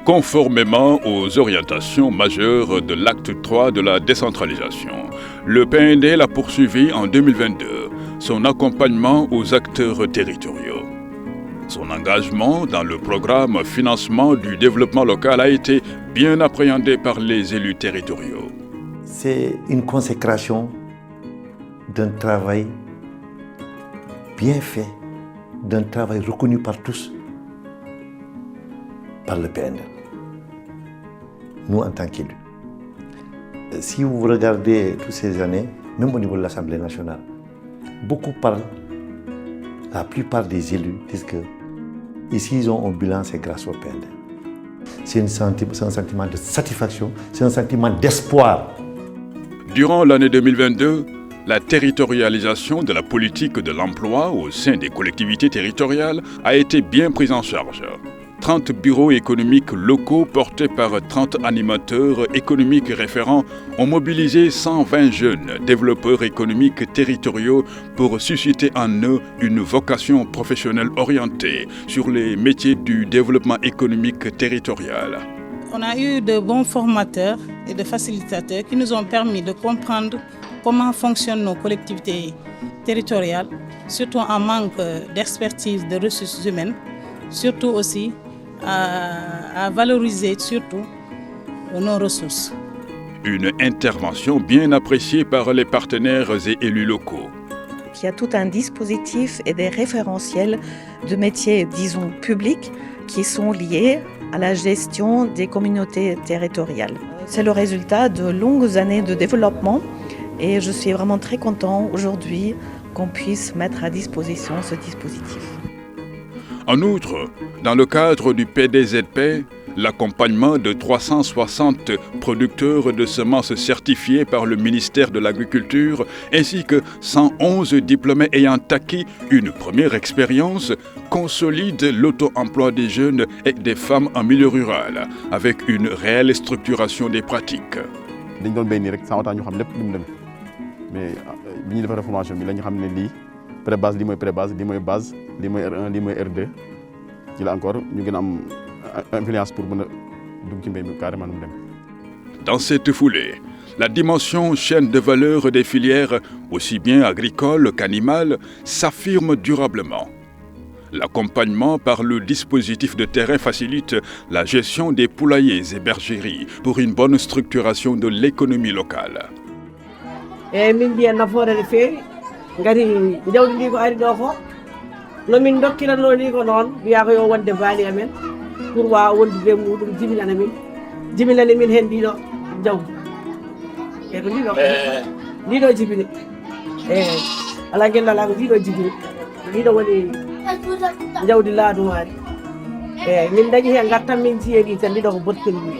Conformément aux orientations majeures de l'acte 3 de la décentralisation, le PNDL a poursuivi en 2022 son accompagnement aux acteurs territoriaux. Son engagement dans le programme Financement du développement local a été bien appréhendé par les élus territoriaux. C'est une consécration d'un travail bien fait, d'un travail reconnu par tous, par le PNDL. Nous, en tant qu'élus. Si vous regardez toutes ces années, même au niveau de l'Assemblée nationale, beaucoup parlent, la plupart des élus disent que ici ils ont un bilan, c'est grâce au PNDL. C'est un sentiment de satisfaction, c'est un sentiment d'espoir. Durant l'année 2022, la territorialisation de la politique de l'emploi au sein des collectivités territoriales a été bien prise en charge. 30 bureaux économiques locaux portés par 30 animateurs économiques référents ont mobilisé 120 jeunes développeurs économiques territoriaux pour susciter en eux une vocation professionnelle orientée sur les métiers du développement économique territorial. On a eu de bons formateurs et de facilitateurs qui nous ont permis de comprendre comment fonctionnent nos collectivités territoriales, surtout en manque d'expertise de ressources humaines, surtout aussi à valoriser surtout nos ressources. Une intervention bien appréciée par les partenaires et élus locaux. Il y a tout un dispositif et des référentiels de métiers, disons, publics qui sont liés à la gestion des communautés territoriales. C'est le résultat de longues années de développement et je suis vraiment très content aujourd'hui qu'on puisse mettre à disposition ce dispositif. En outre, dans le cadre du PDZP, l'accompagnement de 360 producteurs de semences certifiés par le ministère de l'Agriculture ainsi que 111 diplômés ayant acquis une première expérience consolide l'auto-emploi des jeunes et des femmes en milieu rural avec une réelle structuration des pratiques. Mais bi ñu defee formation bi la ñu xam ne lii pré-base lii mooy pré-base lii mooy base lii mooy R1 lii mooy R2 ci la encore ñu gën a am influence pour mën a dugg ci mbéy mi carrément nu mu dem. Dans cette foulée, la dimension chaîne de valeur des filières, aussi bien agricoles qu'animales, s'affirme durablement. L'accompagnement par le dispositif de terrain facilite la gestion des poulaillers et bergeries pour une bonne structuration de l'économie locale. min mbiya nafoore no feewi ngati jawdi ndi ko ari ɗo ko nomin dokkiranno ni ko noon wiya ko yo wonde baali amen pour wawa wondude muɗum jibinani min hen ndiɗo jawdi e ko ndiɗo jibini ala guellala ko ndiɗo jibini ndiɗo woni jawdi laadumaari min dañi hen gartan min jiyeɗi tan ndiɗo ko bottirmi.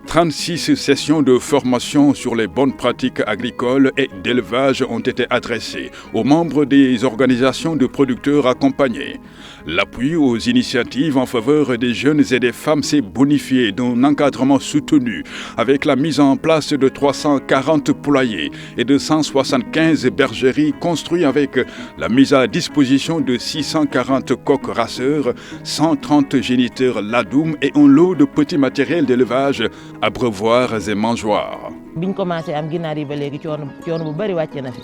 36 sessions de formation sur les bonnes pratiques agricoles et d'élevage ont été adressées aux membres des organisations de producteurs accompagnés. L'appui aux initiatives en faveur des jeunes et des femmes s'est bonifié d'un encadrement soutenu avec la mise en place de 340 poulaillers et de 175 bergeries construites avec la mise à disposition de 640 coqs raceurs, 130 géniteurs ladoum et un lot de petits matériels d'élevage, abreuvoirs et mangeoires. biñ commencé am ginaar yi ba léegi coono bu bari wàcce na fi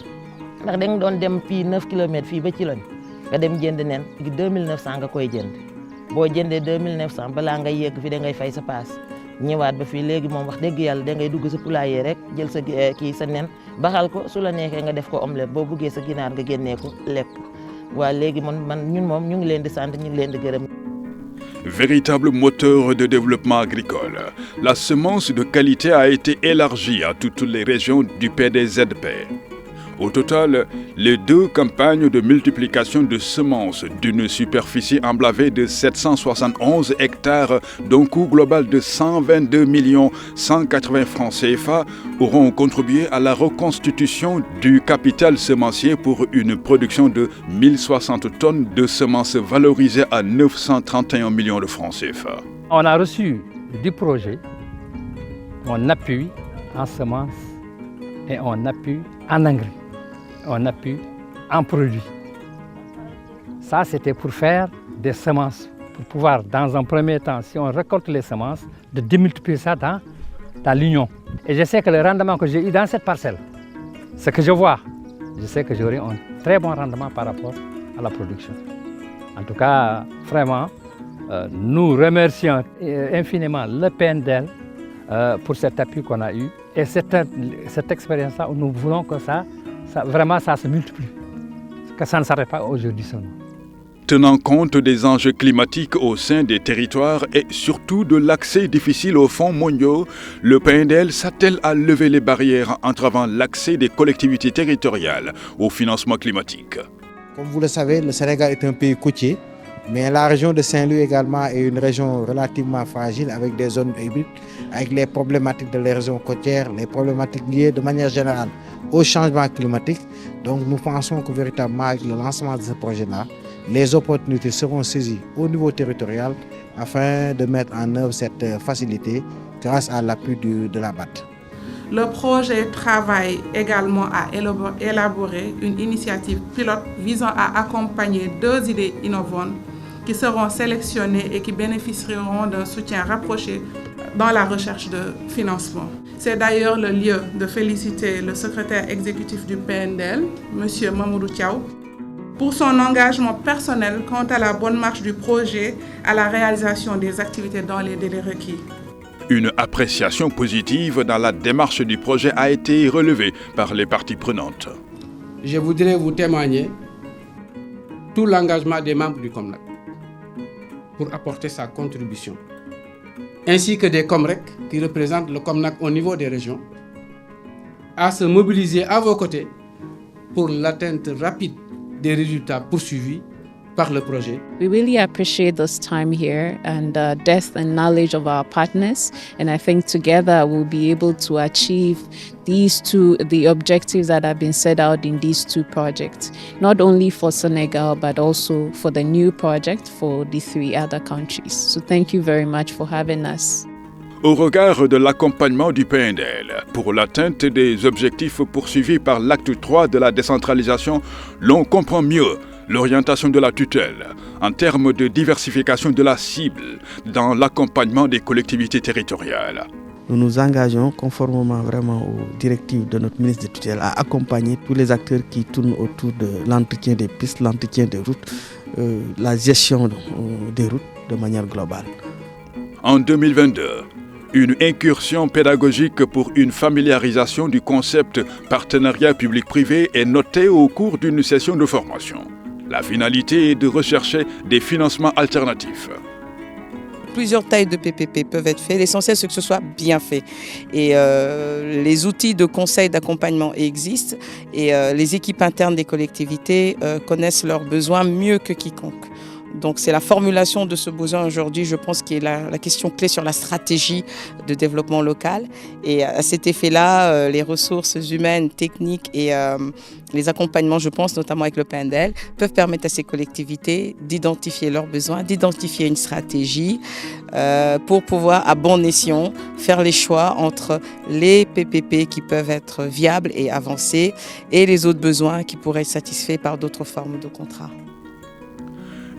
ndax da nga doon dem fii 9 kilomètres fii ba ci loñ nga dem jënd nen 2900 nga koy jënd boo jëndee 2900 balaa ngay yegg fi da ngay fay sa paas ñëwaat ba fii léegi moom wax dëgg yàlla da ngay dugg sa poulailler rek jël sa kii sa nen baxal ko su la neexee nga def ko omelette boo buggee sa ginaar nga génnee ko lekk waa léegi ñun moom ñu ngi leen di sant ñu ngi leen di gërëm. Véritable moteur de développement agricole, la semence de qualité a été élargie à toutes les régions du PDZP. Au total, les 2 campagnes de multiplication de semences d'une superficie emblavée de 771 hectares d'un coût global de 122 180 francs CFA auront contribué à la reconstitution du capital semencier pour une production de 1060 tonnes de semences valorisées à 931 millions de francs CFA. On a reçu du projet on appuie en semences et on appuie en engrais. On appuie en produits. Ça, c'était pour faire des semences pour pouvoir, dans un premier temps, si on récolte les semences, de démultiplier ça dans l'union. Et je sais que le rendement que j'ai eu dans cette parcelle, ce que je vois, je sais que j'aurai un très bon rendement par rapport à la production. En tout cas, vraiment, nous remercions infiniment le PNDL pour cet appui qu'on a eu. Et cette expérience-là, nous voulons que ça se multiplie, que ça ne s'arrête pas aujourd'hui seulement. Tenant compte des enjeux climatiques au sein des territoires et surtout de l'accès difficile aux fonds mondiaux, le PNDL s'attelle à lever les barrières entravant l'accès des collectivités territoriales au financement climatique. Comme vous le savez, le Sénégal est un pays côtier, mais la région de Saint-Louis également est une région relativement fragile avec des zones hybrides, avec les problématiques de l'érosion côtière, les problématiques liées de manière générale au changement climatique. Donc nous pensons que véritablement avec le lancement de ce projet-là, les opportunités seront saisies au niveau territorial afin de mettre en œuvre cette facilité grâce à l'appui de la BAT. Le projet travaille également à élaborer une initiative pilote visant à accompagner 2 idées innovantes qui seront sélectionnées et qui bénéficieront d'un soutien rapproché dans la recherche de financement. C'est d'ailleurs le lieu de féliciter le secrétaire exécutif du PNDL, M. Mamoudou Thiaw, pour son engagement personnel quant à la bonne marche du projet, à la réalisation des activités dans les délais requis. Une appréciation positive dans la démarche du projet a été relevée par les parties prenantes. Je voudrais vous témoigner tout l'engagement des membres du COMNAC pour apporter sa contribution, ainsi que des COMREC qui représentent le COMNAC au niveau des régions, à se mobiliser à vos côtés pour l'atteinte rapide des résultats poursuivis par le projet. We really appreciate this time here and the depth and knowledge of our partners, and I think together we'll be able to achieve the objectives that have been set out in these 2 projects, not only for Senegal but also for the new project for the 3 other countries. So thank you very much for having us. Au regard de l'accompagnement du PNDL pour l'atteinte des objectifs poursuivis par l'acte 3 de la décentralisation, l'on comprend mieux l'orientation de la tutelle en termes de diversification de la cible dans l'accompagnement des collectivités territoriales. Nous nous engageons conformément vraiment aux directives de notre ministre de tutelle à accompagner tous les acteurs qui tournent autour de l'entretien des pistes, l'entretien des routes, la gestion des routes de manière globale. En 2022, une incursion pédagogique pour une familiarisation du concept partenariat public-privé est notée au cours d'une session de formation. La finalité est de rechercher des financements alternatifs. Plusieurs tailles de PPP peuvent être faites. L'essentiel, c'est que ce soit bien fait. Et les outils de conseil, d'accompagnement existent. Et les équipes internes des collectivités connaissent leurs besoins mieux que quiconque. Donc c'est la formulation de ce besoin aujourd'hui, je pense, qui est la question clé sur la stratégie de développement local. Et à cet effet-là, les ressources humaines, techniques et les accompagnements, je pense, notamment avec le PNDL, peuvent permettre à ces collectivités d'identifier leurs besoins, d'identifier une stratégie pour pouvoir, à bon escient, faire les choix entre les PPP qui peuvent être viables et avancés et les autres besoins qui pourraient être satisfaits par d'autres formes de contrats.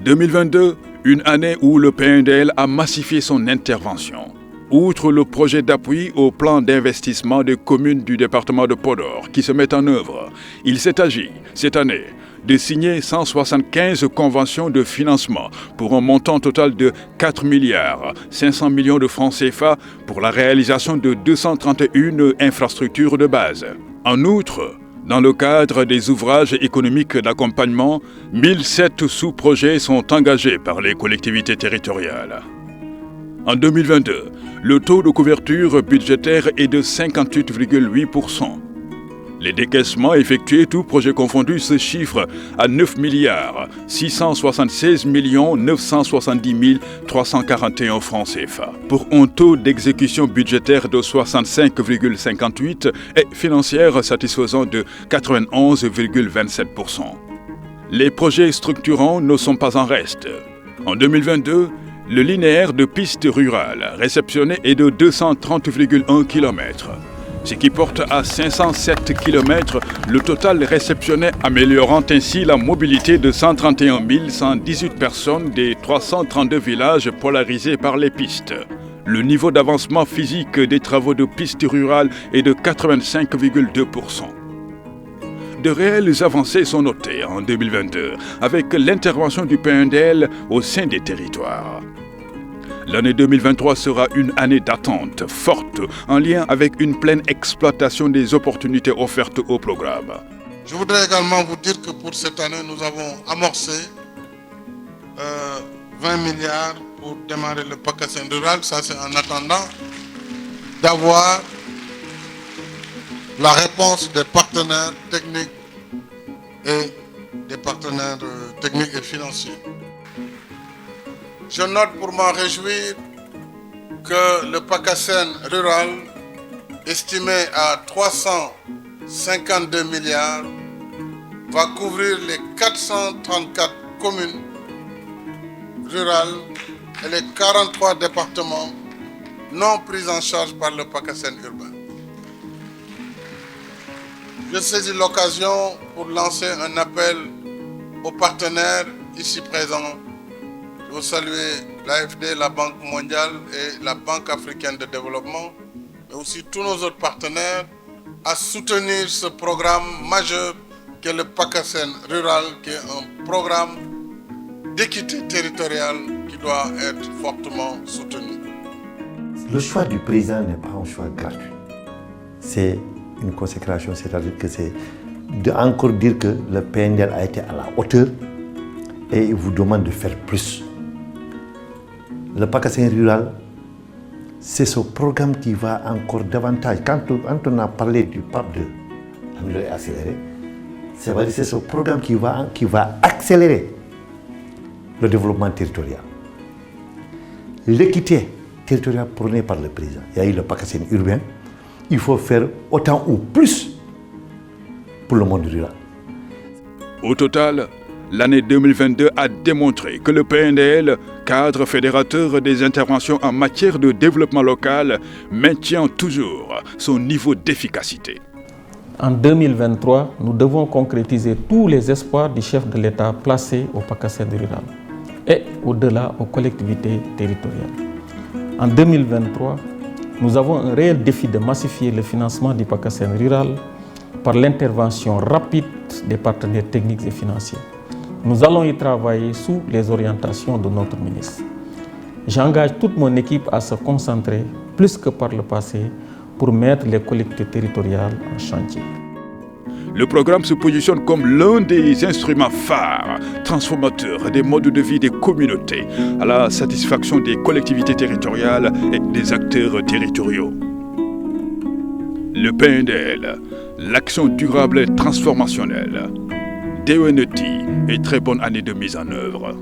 2022, une année où le PNDL a massifié son intervention. Outre le projet d'appui au plan d'investissement des communes du département de Podor qui se met en œuvre, il s'est agi, cette année, de signer 175 conventions de financement pour un montant total de 4 milliards 500 millions de francs CFA pour la réalisation de 231 infrastructures de base. En outre, dans le cadre des ouvrages économiques d'accompagnement, 1007 sous-projets sont engagés par les collectivités territoriales. En 2022, le taux de couverture budgétaire est de 58,8%. Les décaissements effectués, tous projets confondus, se chiffrent à 9 milliards 676 970 341 francs CFA, pour un taux d'exécution budgétaire de 65,58% et financière satisfaisant de 91,27%. Les projets structurants ne sont pas en reste. En 2022, le linéaire de pistes rurales réceptionné est de 230,1 km. ce qui porte à 507 km le total réceptionné, améliorant ainsi la mobilité de 131 118 personnes des 332 villages polarisés par les pistes. Le niveau d'avancement physique des travaux de pistes rurales est de 85,2%. De réelles avancées sont notées en 2022 avec l'intervention du PNDL au sein des territoires. L'année 2023 sera une année d'attente forte en lien avec une pleine exploitation des opportunités offertes au programme. Je voudrais également vous dire que pour cette année, nous avons amorcé 20 milliards pour démarrer le PACASEN rural. Ça, c'est en attendant d'avoir la réponse des partenaires techniques et des partenaires techniques et financiers. Je note pour m'en réjouir que le PACASEN rural, estimé à 352 milliards, va couvrir les 434 communes rurales et les 43 départements non pris en charge par le PACASEN urbain. Je saisis l'occasion pour lancer un appel aux partenaires ici présents. Je veux saluer l'AFD, la Banque mondiale et la Banque africaine de développement, mais aussi tous nos autres partenaires, à soutenir ce programme majeur qu'est le PACASEN rural, qui est un programme d'équité territoriale qui doit être fortement soutenu. Le choix du président n'est pas un choix gratuit. C'est une consécration, c'est-à-dire que c'est encore dire que le PNDL a été à la hauteur et il vous demande de faire plus. Le PACASEN rural, c'est ce programme qui va encore davantage. Quand on a parlé du PAP 2, l'améliorer et accélérer, c'est ce programme qui va accélérer le développement territorial. L'équité territoriale prônée par le président. Il y a eu le PACASEN urbain. Il faut faire autant ou plus pour le monde rural. Au total, l'année 2022 a démontré que le PNDL, cadre fédérateur des interventions en matière de développement local, maintient toujours son niveau d'efficacité. En 2023, nous devons concrétiser tous les espoirs du chef de l'État placés au PACASEN rural et au-delà aux collectivités territoriales. En 2023, nous avons un réel défi de massifier le financement du PACASEN rural par l'intervention rapide des partenaires techniques et financiers. Nous allons y travailler sous les orientations de notre ministre. J'engage toute mon équipe à se concentrer, plus que par le passé, pour mettre les collectivités territoriales en chantier. Le programme se positionne comme l'un des instruments phares, transformateurs des modes de vie des communautés, à la satisfaction des collectivités territoriales et des acteurs territoriaux. Le PNDL, l'action durable et transformationnelle. DENETI et très bonne année de mise en œuvre.